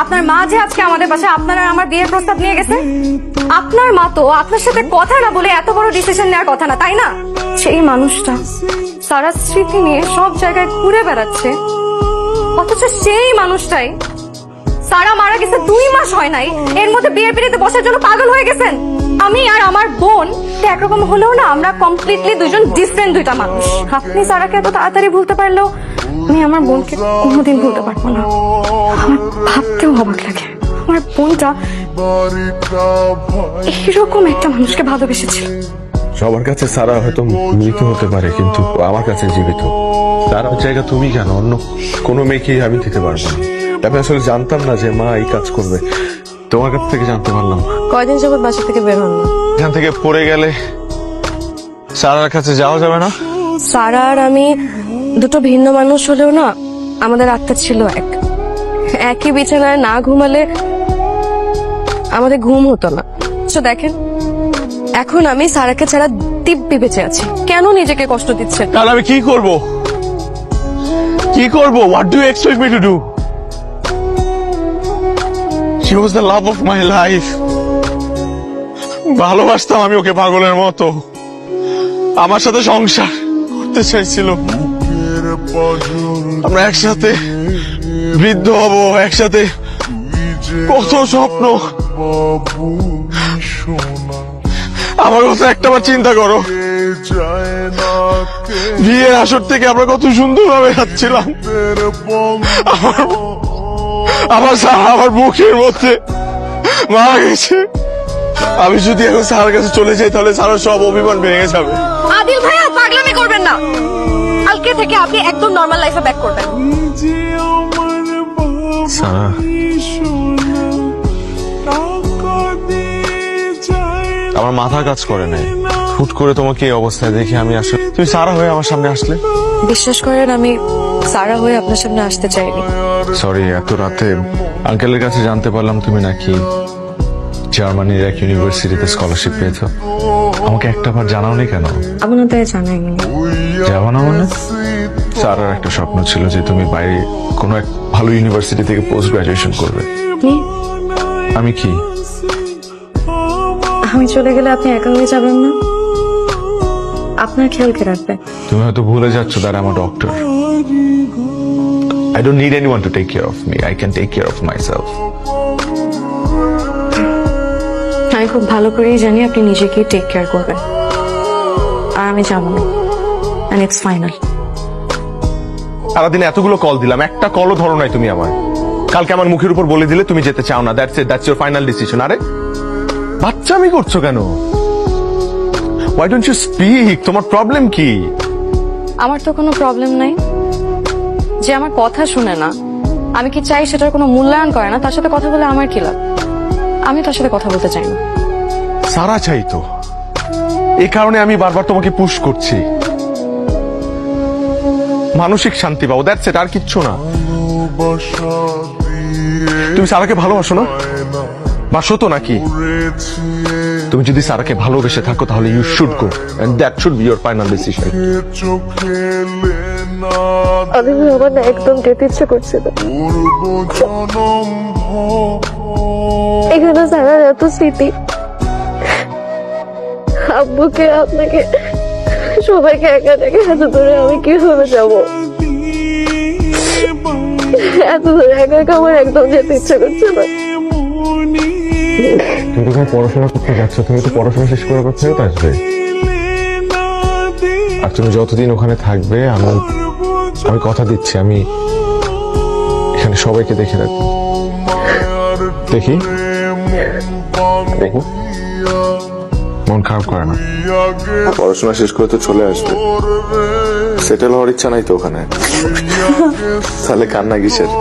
আপনার মা যে আজকে আমাদের বাসায় আপনার আর আমার বিয়ের প্রস্তাব নিয়ে গেছে, আপনার মা তো আপনার সাথে কথা না বলে এত বড় ডিসিশন নেওয়ার কথা না, তাই না? সেই মানুষটা সারা স্মৃতি নিয়ে সব জায়গায় ঘুরে বেড়াচ্ছে, অথচ সেই মানুষটাই সারা মারা গেছে 2 মাস হয় নাই, এর মধ্যে বিয়ের পিড়িতে বসার জন্য পাগল হয়ে গেছেন। আমি আর আমার বোন একরকম হলেও না, আমরা কমপ্লিটলি দুজন ডিফারেন্ট দুইটা মানুষ। আপনি সারাকে এত তাড়াতাড়ি ভুলতে পারলেও আমি আমার বোনকে কোনোদিন ভুলতে পারবো না। আমার ভাবতেও অবাক লাগে, আমার বোনটা এরকম একটা মানুষকে ভালোবেসেছিল। সবার কাছে সারা হয়তো মৃত হতে পারে, কিন্তু আমার কাছে জীবিত। সারার জায়গা তুমি কেন, অন্য কোনো মেয়েকেই আমি দিতে পারবো না। আমি আসলে জানতাম না যে মা এই কাজ করবে, তোমার কাছ থেকে জানতে পারলাম। কয়দিন যাবত বাসা থেকে বের হন না? এখান থেকে পড়ে গেলে সারার কাছে যাওয়া যাবে না। সারা আর আমি দুটো ভিন্ন মানুষ হলেও না, আমাদের আত্মা ছিল এক। একই বিছানায় না ঘুমালে আমাদের ঘুম হতো না। তো দেখেন, এখন আমি সারাকে ছাড়া দিব্যি বেঁচে আছি। কেন নিজেকে কষ্ট দিচ্ছেন? তাহলে আমি কি করব? কি করব? What do you expect me to do? She was the love of my life. ভালোবাসতাম আমি ওকে পাগলের মতো, আমার সাথে সংসার করতে চাইছিল। আমরা একসাথে বৃদ্ধ হব, একসাথে কত স্বপ্ন। আমার কথা একটাবার চিন্তা করো, বিয়ের আসর থেকে আমরা কত সুন্দর ভাবে যাচ্ছিলাম। আমার বুকের মধ্যে মারা গেছে। আমি যদি এখন স্যারের কাছে চলে যাই, তাহলে স্যারের সব অভিমান ভেঙে যাবে। আদিল ভাইয়া, পাগলামি করবেন না। কালকে থেকে আপনি একদম নরমাল লাইফে ব্যাক করবেন। সারা, আমার মাথা কাজ করে নাই। হুট করে তোমাকে এই অবস্থায় দেখে আমি আসলে, তুমি সারা হয়ে আমার সামনে আসলে। বিশ্বাস করেন, আমি সারা হয়ে আপনার সামনে আসতে চাইনি। সরি, এত রাতে আঙ্কেলের কাছে জানতে পারলাম তুমি নাকি জার্মানির এক ইউনিভার্সিটিতে স্কলারশিপ পেয়েছো। আমাকে একটাবার জানাওনি কেন? আপনাদের জানাইনি। যাবো না মানে? সারার একটা স্বপ্ন ছিল যে তুমি বাইরে কোনো এক ভালো ইউনিভার্সিটি থেকে পোস্ট গ্রাজুয়েশন করবে। আমি কি? আমি চলে গেলে আপনি একা হয়ে যাবেন না? আপনার খেয়াল কে রাখবে? তুমি হয়তো ভুলে যাচ্ছ that I'm a doctor. I don't need anyone to take care of me. I can take care of myself. আমি খুব ভালো করেই জানি আপনি নিজেকে টেক কেয়ার করবেন, আর আমি জানো না। and it's final. সারাদিন এতগুলো কল দিলাম, একটা কলও ধরো নাই তুমি আমার। কালকে আমার মুখের উপর বলে দিলে তুমি যেতে চাও না। That's your final decision. আরে বাচ্চামি করছো কেন? Why don't you speak? তোমার প্রবলেম কি? আমার তো কোনো প্রবলেম নাই। যে আমার কথা শুনে না, আমি কি চাই সেটার কোনো মূল্যায়ন করে না, তার সাথে কথা বলে আমার কি লাভ? আমি তার সাথে কথা বলতে চাই না। সারা চাই তো, এই কারণে আমি বারবার তোমাকে পুশ করছি। মানসিক শান্তি পাও, দ্যাটস ইট, আর কিচ্ছু না। তুমি সারাকে ভালোবাসো না? বাসো তো নাকি? তুমি যদি সারাকে ভালোবেসে থাকো, তাহলে you should go, and that should be your final decision. আমি আমার না একদম যেতে ইচ্ছে করছে না। এখানে সারার এত স্মৃতি, আব্বুকে, আপনাকে, সবাইকে একা একা এত দূরে আমি কিভাবে যাবো? এত দূরে একা একা আমার একদম যেতে ইচ্ছে করছে না। তুমি যখন পড়াশোনা করতে যাচ্ছ, তুমি তো পড়াশোনা শেষ করার পর ফেরত আসবে। আর তুমি যতদিন ওখানে থাকবে, আমি কথা দিচ্ছি, আমি এখানে সবাইকে দেখে রাখবো। দেখি দেখি, মন খারাপ করে না। পড়াশোনা শেষ করে তো চলে আসবে, সেটেল হওয়ার ইচ্ছা নাই তো ওখানে। তাহলে কান্না কিসের?